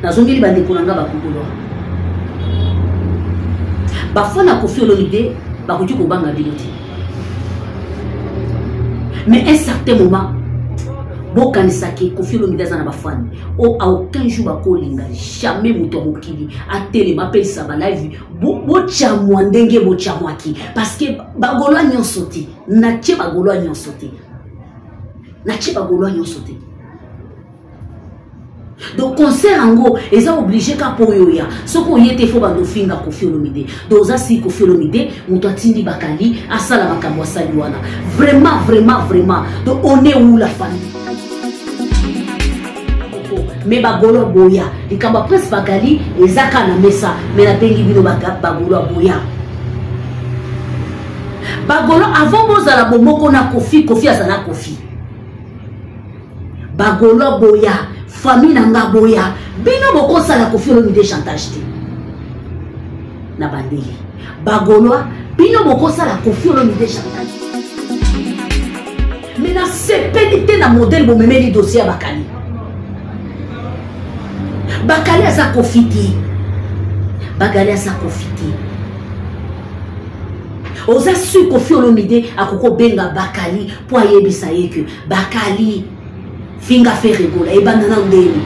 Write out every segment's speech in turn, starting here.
nazongeli bandeko na nga bakokolo bafana Koffi Olomide bakoki kobanga bino te mais un certain moment bokanisaki Koffi Olomide aza na bafani o a aucun jour bakolinga jamais moto mokili atelema apelisa balive bochamwa ndenge bochamwaki parce que bagolwa nyonso te natie bagolwa nyonso te donc concert ango eza obligé ka poyoya soko yete fo bando finga Koffi Olomide doza si Koffi Olomide muto atindi bakali asala makambo asali wana vraiment donc on est où la famille mais bagolo boya likamba presse bakali ezaka na mesa mais na bengi bino bagolo boya bagolo avant bozala bomoko na Koffi azala Koffi bagolo boya famille nanga boya bino bokosala Koffi Olomide chantage te na bandeli bagolo bino bokosala Koffi Olomide chantage mais na sepelite na modèle bomemeli dossier bakali bakali aza Koffi te oza su Koffi Olomide akoko benga bakali po ayebisa ye que bakali finga fe regola ebanda na ndeni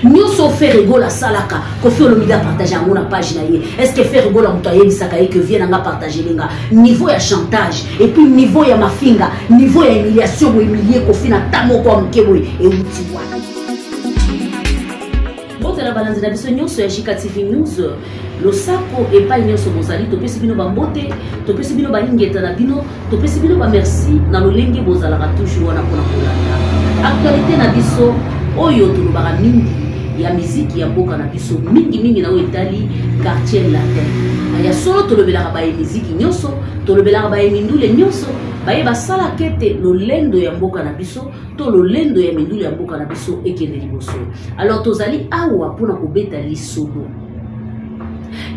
nyonso fe regola salaka Koffi Olomide a partagé à mon page na ye est-ce que fe regola muto ayebisaka ye que vienne nga partager lenga niveau ya chantage et puis niveau ya mafinga niveau ya humiliation bo humilier Koffi na tamo kwa mkebo e uti wana bote la balance na biso nyonso ya Jika TV News losako epai nyonso bozali topesi bino bambote topesi bino balingeta na bino topesi bino ba merci na lolenge bozalaka toujours wana pona kolanda actualité na biso oyo tolobaka mingi ya miziki ya mboka na biso mingi na etali quartier latin ya solo tolobelaka ba miziki nyonso tolobelaka ba mindule nyonso baye basala kete lolendo ya mboka na biso to lolendo ya mindule ya mboka na biso ekende liboso alors tozali awa pona kobeta lisolo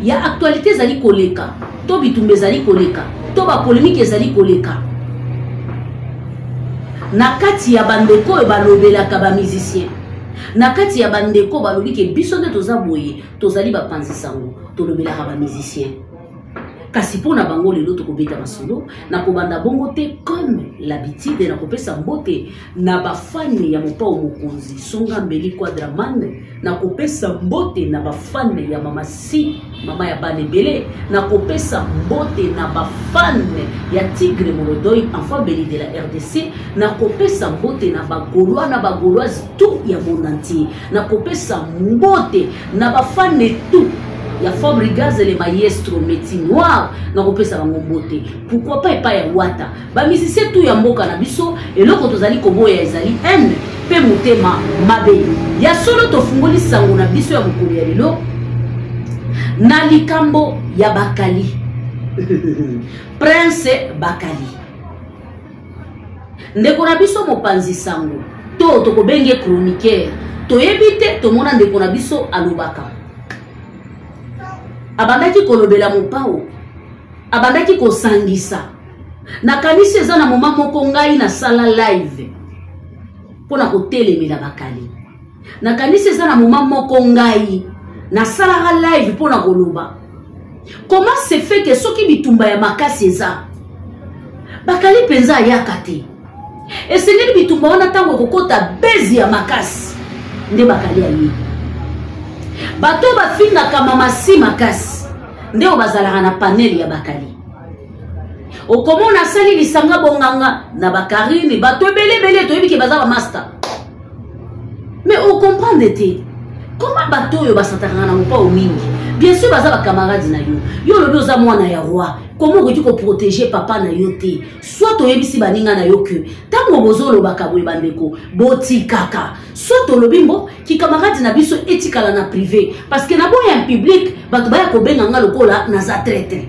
ya actualité zali koleka to bitumbe zali koleka to ba polémique zali koleka na kati ya bandeko balobelaka ba musicien na kati ya bandeko balobi ke biso nde toza boye tozali bapanzisango tolobelaka ba musicien kasi pona bango lelo tokobeta basolo na kobanda bongo te comme l'habitude na kopesa mbote na bafane ya mopao mokonzi songa mbeli Quadraman na kopesa mbote na bafane ya mama si mama ya banebele na kopesa mbote na bafane ya Tigre Molodoy enfant beli de la RDC na kopesa mbote na bagoloise tout ya monde entier na kopesa mbote na bafane tout ya Fabrigas le maestro métier noir na kopesa bango mbote pourquoi pas ya wata ba musicien tout ya mboka na biso eloko tozali koboya ezali n pe motema mabe ya solo tofungoli sango na biso ya mokolo ya lelo na likambo ya bakali Prince Bakali ndeko na biso mopanzi sango to tokobenge chroniqueur toyebite tomona ndeko na biso alobaka abandaki kolobela mopao abandaki kosangisa na kanisi eza na moma moko ngai na sala live pona kotelemela bakali na kanisi eza na moma moko ngai na sala live pona koloba comment se fait que soki bitumba ya makasi eza bakali penza ayaka te esengeli bitumba wana ntango kokota bezi ya makasi nde bakali aye bato bafingaka mama si makasi nde bazalaka na panel ya bakali okomona sali lisanga bonganga na bakarine bato ebele toyebiki baza ba master mais on comprend te comment bato yo basataka na mopa o mingi bien sûr baza ba camarades na yo lobi oza mwana ya roi comment ko ko protéger papa na yo te soit toyebisi baninga na yo que tango bozolo bakaboy bandeko boti kaka soit tolobi mbo ki camarades na biso etikala na privé parce que na boya en public bato baya ko benga nga lokola na za traité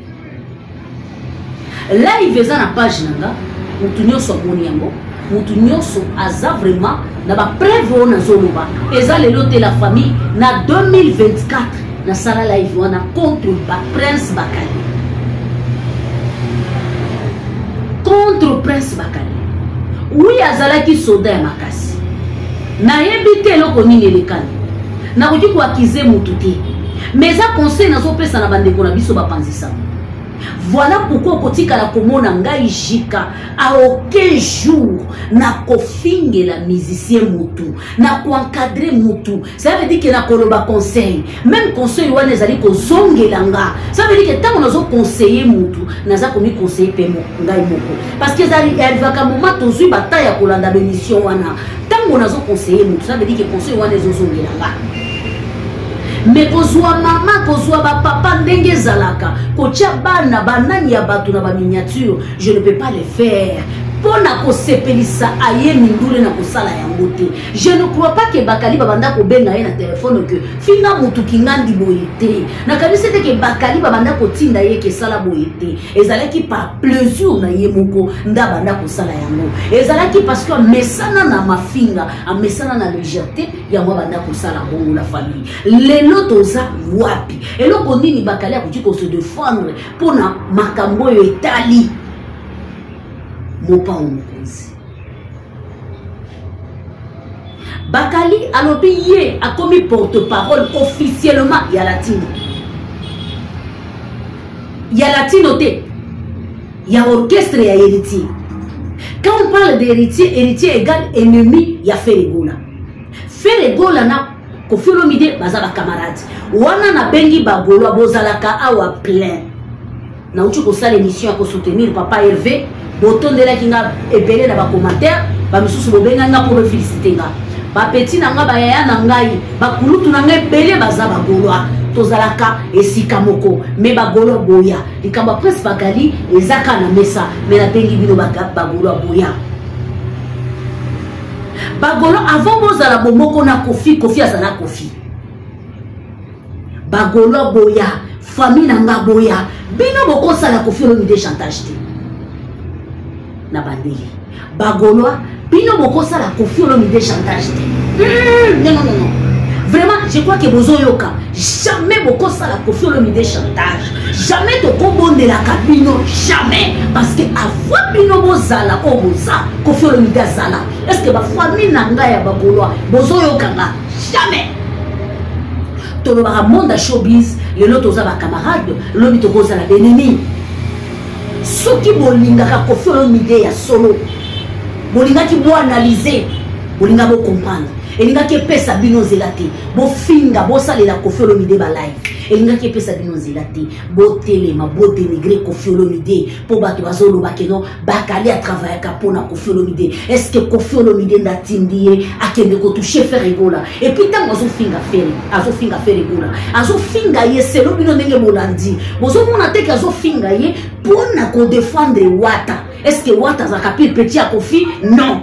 live eza na page nanga mutu nyonso amoni yango mutu nyonso aza vraiment na ba preuve na zoloba eza lelo te la famille na 2024 na sala live wana contre Prince Bakali contre Prince Bakali oui azalaki soda ya makasi na yebite eloko nini elekani na koki koakize mutu te mais eza conseil nazopesa na bandeko na biso bapanzisa. Voilà pourquoi kotika la komona ngai jika a aucun jour na kofinge la musicien mutu na encadrer mutu. Ça veut dire que na koloba conseil, même conseil wana ezali kozongela nga. Ça veut dire que tant on a conseiller mutu naza komi conseiller pe ngai moko parce que ezali arrivaka moment tozui bataille ya kolanda bémission wana tant on a conseiller mutu. Ça veut dire que conseil wana ezozongela nga. Mais kozwa mama kozwa ba papa ndenge zalaka kotia bana banani ya batu na ba miniature, je ne peux pas le faire. Pona ko sepelisa aye mindule na kosala yango te. Je ne crois pas que bakali babanda ko benga ye na téléphone que finga mutu kingandi boyete. Na kabisa te que bakali babanda ko tinda ye ke sala boyete. Ezalaki par plaisir na ye moko nda banda ko sala yango. Ezalaki parce que mesana na mafinga, a mesana na légèreté ya mwa banda ko sala bongo la famille. Lelo toza wapi. Eloko nini bakali akuti ko se défendre pona makambo yo etali. Mopa omukonzi Bakali alobi ye a commis porte-parole officiellement ya latino. Ya latino te. Ya orchestre ya héritier. Quand on parle d'héritier, héritier égale ennemi ya Feregola. Feregola na Koffi Olomide baza ba camarade. Wana na bengi bagolo bozalaka awa plein. Na uchu ko sala émission ko soutenir papa Hervé. Boton de la kinga ebele na ba commentaire ba misusu bobenga nga pour féliciter nga ba petit na nga ba yaya na ngai ba kulutu na ngai ebele baza ba golwa tozalaka esika moko me ba golwa boya likamba presse Bakali ezaka na mesa me na bengi bino ba golwa boya ba golwa avant bozala bomoko na Koffi azala Koffi ba golwa boya famille na nga boya bino boko sala Koffi Olomide chantage te na bandeli bagoloa bino bokosa la Koffi Olomide chantage non vraiment je crois que bozo yoka jamais bokosa la Koffi Olomide chantage jamais to kobonde la kabino jamais parce que avant bino bozala o boza Koffi Olomide zala est-ce que ba famille na nga ya bagoloa bozo yoka nga jamais to lo ba monde showbiz le loto za ba camarade lobi to koza la benemi. Soki bolingaka Koffi Olomide ya solo bolingaki bo analyser bolinga bo comprendre elingaki pesa bino zelate bo finga bo salela Koffi Olomide ba live elingaki pesa bino zelate bo telema bo dénigrer Koffi Olomide po bato bazolo bakeno Bakali a travailler ka pona Koffi Olomide. Est-ce que Koffi Olomide ndatindie akende ko toucher Feregola et puis tant azo finga Feregola azo finga ye selo bino ndenge bolandi bozo mona te azo finga ye pona ko défendre Wata. Est-ce que Wata za kapil petit a Koffi? Non.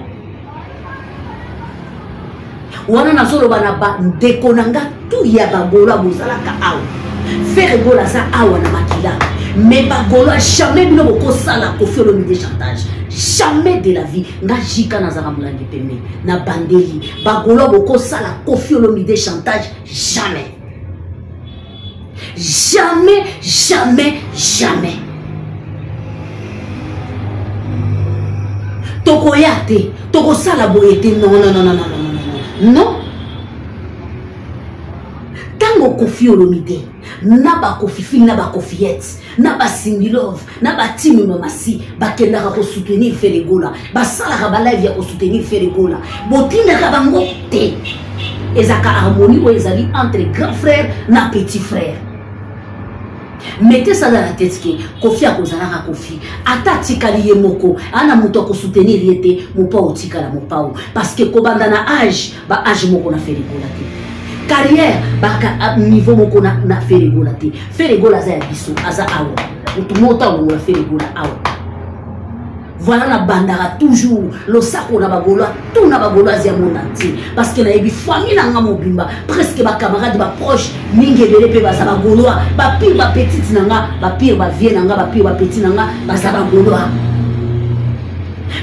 Wana na solo bana ba ndekonanga tu ya bagolo bozala ka awa Feregola za awa na makila mais bagolo jamais bino boko sala Koffi Olomide chantage jamais de la vie nga jika na zaka mulangi pembe na bandeli bagolo boko sala Koffi Olomide chantage jamais toko yate toko sala boyete non tango Koffi Olomide na ba Koffi na ba Koffiette na ba Singilove na ba Timi Mamasi bakendaka ko soutenir Feregola basala ba live ya ko soutenir Feregola botindaka bango te ezaka harmonie ou ezali entre grand frère na petit frère. Mettez ça dans la tête que Koffi a kozalaka Koffi ata tikali ye moko ana muto ko soutenir yete mopa otikala mopa parce que kobanda na âge moko na Feregola te carrière baka niveau moko na Feregola te Feregola za ya biso aza awa utumota na Feregola awa voilà na bandara toujours le sako na bagolo tout na bagolo azia monde entier parce que na ebi famille na nga mobimba presque ba camarade ba proche mingi belé pe baza bagolo ba pire ba petite na nga ba pire ba vie na nga ba pire ba petit na nga baza bagolo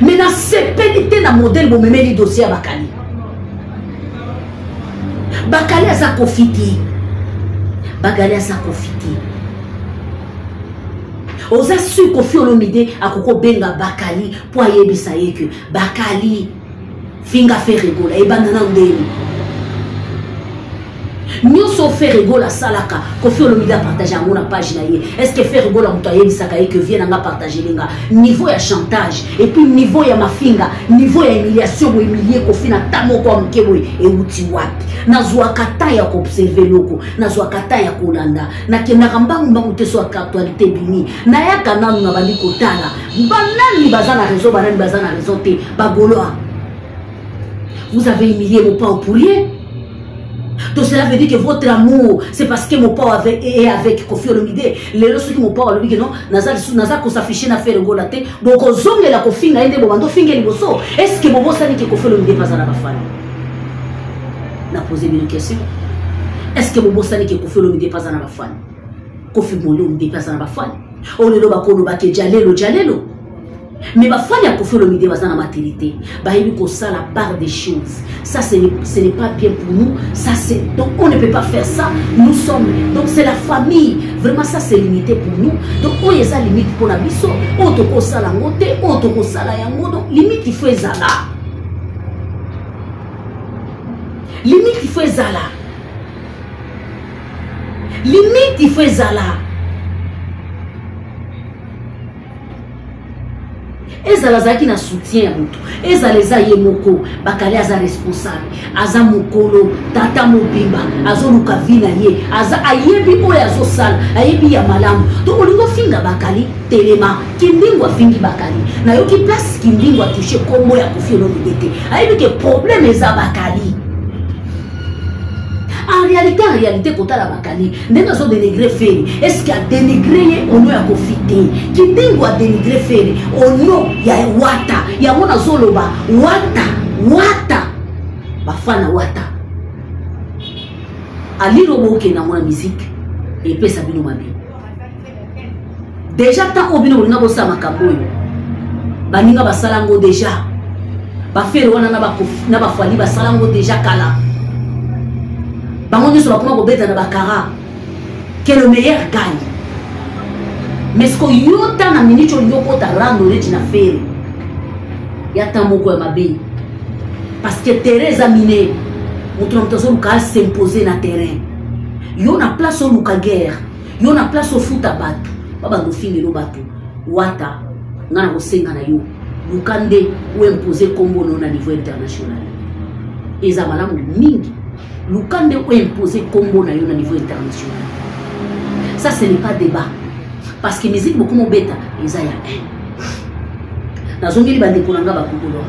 mais na sepelité na modèle bo memeli dossier Bakali aza Koffi te Bakali aza Koffi te oza su Koffi Olomide akoko benga Bakali po ayebisa ye que Bakali finga fait rigola et banana ndeni nyonso fait rigola salaka Koffi Olomide a partagé à mon page na ye est-ce que fait rigola muto ayebisaka ye que vienne nga partager lenga niveau ya chantage et puis niveau ya mafinga niveau ya humiliation ou humilier Koffi na tamo kwa mkebo e uti wapi nazwa kata ya observer loko nazwa kata ya kolanda na kenaka mbangu mbangu te so actualité bini na ya kananu na bandi kotala banani bazana raison banani bazana raison te bagoloa. Vous avez humilié mon père pour rien. Donc cela veut dire que votre amour, c'est parce que mon père est avec Koffi Olomide. Les leçons que mon père a dit que non, naza ko s'afficher na faire le laté. Donc aux hommes la Koffi na ende bomando finge liboso. Est-ce que bobo sani que Koffi Olomide pas na bafana? Na poser une question. Est-ce que bobo sani que Koffi Olomide pas na bafana? Koffi Olomide pas na bafana. On le ba ko ba ke jalelo. Mais ma femme a Koffi Olomide dans la maternité. Bah il faut ça la part des choses. Ça ce n'est pas bien pour nous. Ça c'est donc on ne peut pas faire ça. Nous sommes donc c'est la famille. Vraiment ça c'est limité pour nous. Donc on y a limite pour la biso. On te cause ça la motte, on te cause ça la yango. Donc limite il faut ezala. Limite il faut ezala. Limite il faut ezala. Ezala zaki na soutien ya mutu ezala eza ye moko bakali aza responsable aza mokolo tata mobimba azoluka vina ye aza ayebi oyo azosala ayebi ya malamu to olingo finga bakali telema kindingo afingi bakali na yoki place kindingo atouche kombo ya Koffi Olomide te ayebi ke problème eza bakali. En réalité, quand la bakali, n'est pas dénigré Ferry. Est-ce qu'il a dénigré au nom à Koffi? Qui dingue a dénigré Ferry? Au nom, il y a Wata, il y a Mona Zoloba, Wata, Bafana Wata. Ali Robo qui est dans la musique, et puis ça bino mabi. Déjà, tant au bino, on a besoin de Makaboy. Baninga Basalango déjà. Bafere wana na bafali Basalango déjà kala. Bango sur la première bête na bakara que le meilleur gagne. Mais ce que yota na minute yoko ta rando le na faire yata moko ya mabe parce que Teresa Miné mutu mtozo luka s'imposer na terrain yo na place au luka guerre yo na place au foot abatu baba ndo fingi lo batu wata ngana ko senga na yo lukande ou imposer combo na niveau international eza malamu mingi. Lukande ou imposer combo na yo na niveau international. Ça ce n'est pas débat. Parce que musique beaucoup mo beta ezaya na zongeli bande kolanga ba kokolo.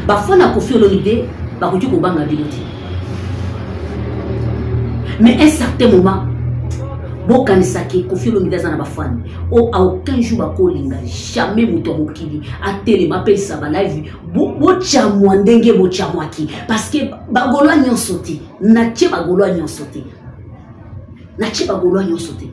Ba fana Koffi Olomide ba ko ko banga biloti. Mais à un certain moment bokanisaki Koffi Olomide za na ba fana o à aucun jour ba kolinga jamais muto mokili a telema pesa ba live bo chamwa ndenge bo chamwaki parce que bagolwa nyonso te na tie bagolwa nyonso te na tie bagolwa nyonso te.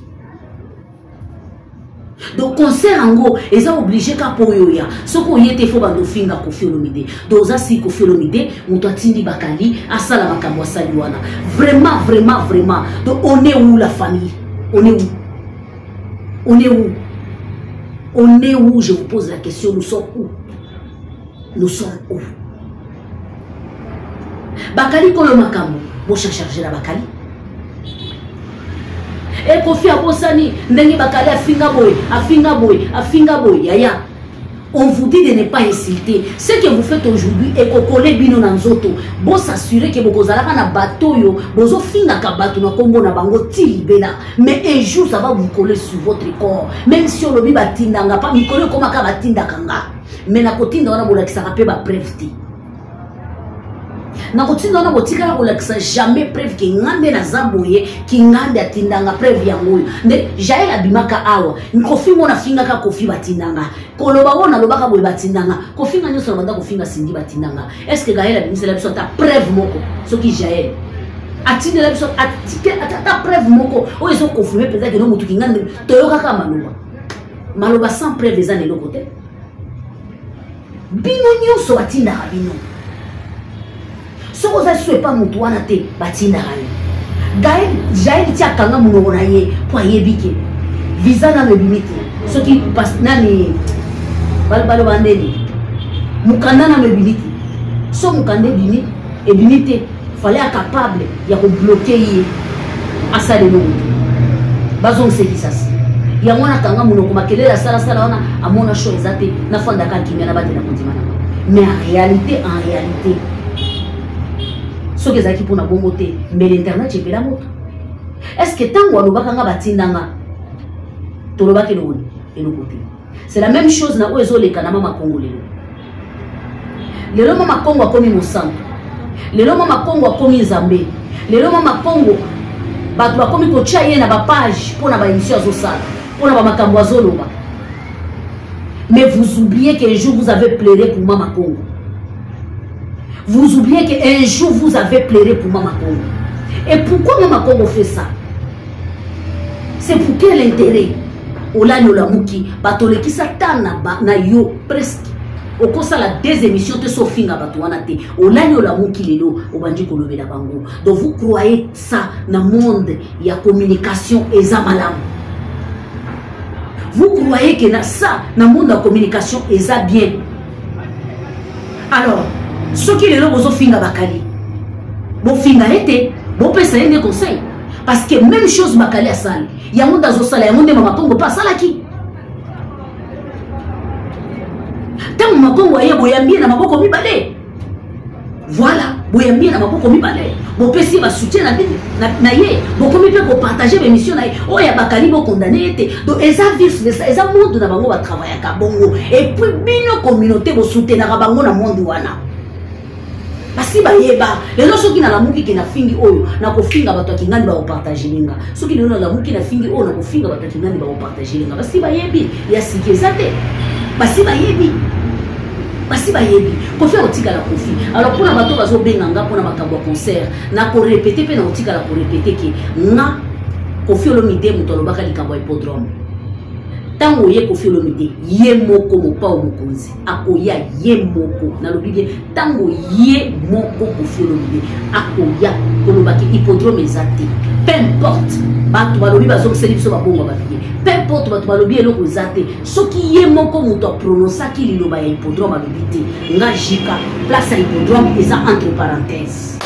Donc concert ango eza obligé ka po yoya soko yete fo bando finga Koffi Olomide doza si Koffi Olomide muto atindi bakali asala makambo asali wana vraiment. Donc on est où la famille? On est où? On est où? On est où? Je vous pose la question. Nous sommes où? Nous sommes où? Bakali kolo makambo. Bo charger la Bakali. Et Koffi abosani ndenge Bakali afinga boy. Yaya. On vous dit de ne pas insulter. Ce que vous faites aujourd'hui est qu'on connaît bino nanzoto. Bon s'assurer que vous allez na bateau yo, bozo finga ka bateau na kombo na bango tilibela. Mais un jour ça va vous coller sur votre corps. Même si on le dit batindanga pas mi coller comme ka batinda kanga. Mais na kotinda wana bola ki ça rappelle ba preuve. Na kotinda wana botika la bola ki ça jamais preuve ki ngande na zaboye ki ngande atindanga preuve ya ngoyo. Ne jaye la bimaka awa. Ni Koffi mona finga ka Koffi batindanga. Koloba wona lobaka boye batindanga Koffi nga nyoso banda kofinga sindi batindanga. Est-ce que Gaël a bimisé la biso ta preuve moko soki Jaël atinde la biso atike ta preuve moko o ils ont confirmé peut-être que no mutu kinga toyoka ka maloba sans preuve eza ne lokote bino nyoso batinda bino soko za soué pas mutu wana te batinda Gaël Jaël ti akanga munoko na ye po ayebike visa na le limite soki pas nani balbalo bandeni mukanda na mebilité so mukanda bini ebinité fallait être capable ya ko bloquer yé asale no bazong c'est qui ça ya mwana kanga munoko makele la sala wana amona show ezate na fanda ka kimia na bate na kontima na mais en réalité ce que zaki pour na bongo te mais l'internet epela moto est-ce que tango alobaka nga batindanga tolobaki no et no côté c'est la même chose na oezo le kana mama Kongo lelo mama Kongo akomi mosanto lelo mama Kongo akomi nzambe lelo mama Kongo bato bakomi kotia ye na ba page pour na ba émission azosala pour na ba makambo azoloba. Mais vous oubliez qu'un jour vous avez pleuré pour Mama Kongo. Vous oubliez qu'un jour vous avez pleuré pour Mama Kongo. Et pourquoi Mama Kongo fait ça? C'est pour quel intérêt? Ola nyola muki batoleki satana na yo presque. Okosa la deux émissions te sofinga batouana te. Ola nyola muki lelo obandi kolobela bango. Donc vous croyez ça dans le monde il y a communication et zamalam. Vous croyez que dans ça, dans le monde de la communication, ils ont bien. Alors, ceux qui sont là, finga bakali. Bon finga été, bon pesa des conseils. Parce que même chose bakali à salle. Il y a un monde dans le salle, il y a un monde de Mama Kongo pas ça là qui. Tant Mama Kongo aye boyambi na maboko mibale. Voilà, boyambi na maboko mibale. Bon pesi va soutien na ye. Bon comme il peut partager mes missions na ye. Oh ya bakali bo condamné été. Donc eza vivre ça, eza monde na bango va travailler ka bongo. Et puis bino communauté bo soutenir ka bango na monde wana. Parce que ba yeba, les gens qui na la muki qui na fingi oyo, na ko finga bato ki ngani ba partager linga. Ceux qui na la muki na fingi oyo na ko finga bato ki ngani ba partager linga. Parce que ba yebi, ya sikizate. Parce que ba yebi. Parce que pour faire otika la profit. Alors pour la bateau bazo benganga pour na makambo concert, na ko répéter pe na otika la ko répéter que na Koffi Olomide mutolo baka likambo hippodrome. Tango ye Koffi Olomide ye moko mopa o mokonzi. Akoya ye moko na lobibie tango ye moko Koffi Olomide akoya kolobaki hippodrome ezate. Peu importe bato balobi bazo seli biso babongo babie. Peu importe bato balobi eloko ezate. Soki ye moko muto prononça ki liloba ya hippodrome alobite. Nga jika place ya hippodrome eza entre parenthèses.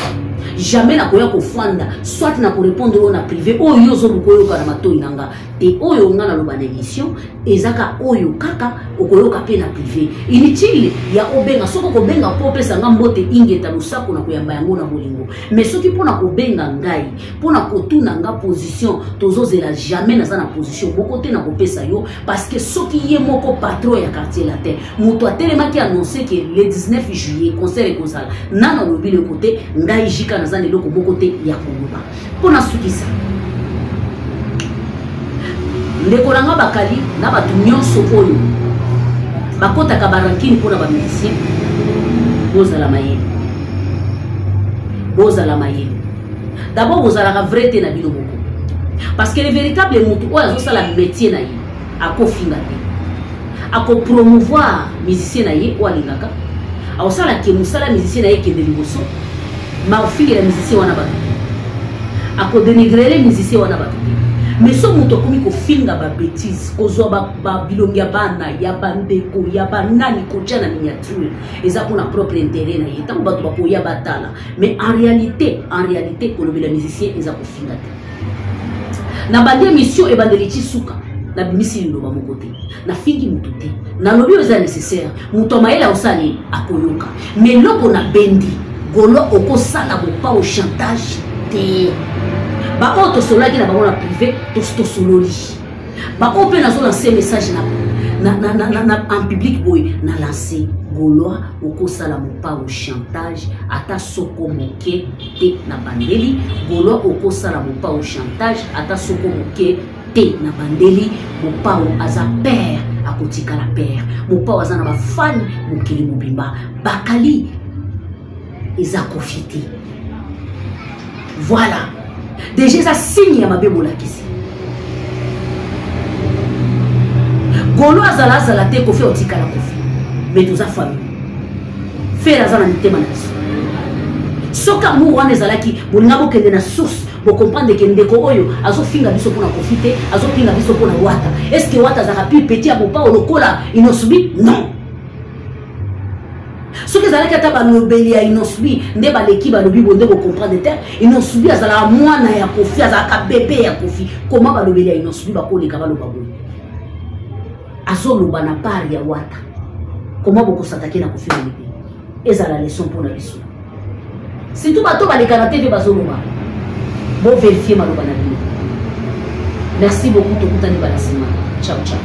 Jamais na koya ko fanda soit na ko répondre au na privé oyo zo bukoyo kana matoi nanga te oyo nga na loba na émission ezaka oyo kaka okoyoka pe na privé inutile ya obenga soko ko benga po pesa nga mbote ingeta lusako na koyamba yango na bolingo mais soki pona ko benga ngai pona ko tuna nga position tozozela jamais na za na position boko te na ko pesa yo parce que soki ye moko patron ya quartier latin muto atelema ki annoncer que le 19 juillet concert et concert nana lobi le côté ngai jika zane loko boko te ya koloba pona sukisa ndekolanga bakali na batu nyonso oyo bakotaka barankini pona ba musicien bozala mayele d'abord bozalaka vrai te na bino moko parce que le véritable mutu oyo azosala métier na ye akofinga te ako promouvoir musicien na ye oyo alingaka akosala ke mosala musicien na ye kende liboso ma fille la musicien wana bato ako dénigrer les musiciens wana bato mais so muto komi ko finga ba bêtise ko zo ba bilongi bana ya bandeko ya banani ko jana miniature eza pour na propre intérêt na yeta bato ba ko ya batala mais en réalité ko lobi la musicien eza ko finga te na bande mission e bandeli suka na bimisi lo ba mokote na fingi muto te na lobi eza nécessaire muto maela osali akoyoka mais loko na bendi Golo oko sala bopa au chantage te ba auto solaki na bango na privé to sololi ba open na zo lancer message na en public boy na lancer golo oko sala bopa au chantage ata soko moke te na bandeli golo oko sala bopa au chantage ata soko moke te na bandeli bopa au aza père akotika la père bopa aza na ba fan mokili mobimba bakali ils ont profité. Voilà. Déjà, ça signe à ma bémola kisi. Golo azala azala te kofi otika la kofi. Mais nous a famille. Faire azala nite manaso. Soka mu wana ezala ki bolinga bo kende na source bo comprendre que ndeko oyo azo finga biso pona profiter, azo finga biso pona wata. Est-ce que wata azaka pi petit abo pa olokola inosubi? Non. ezalaki ata balobeli ya Inosbi nde baleki balobi bonde comprendre te Inosbi azala mwana ya Kofi azalaka bébé ya Kofi comment balobeli ya Inosbi bakoleka baloba boye azoloba na part ya Wata comment bokosataki na Kofi Olomide ezala leçon pour la biso surtout bato baleka na TV bazoloba bon vérifier maloba na bino merci beaucoup tokutani balasima ciao ciao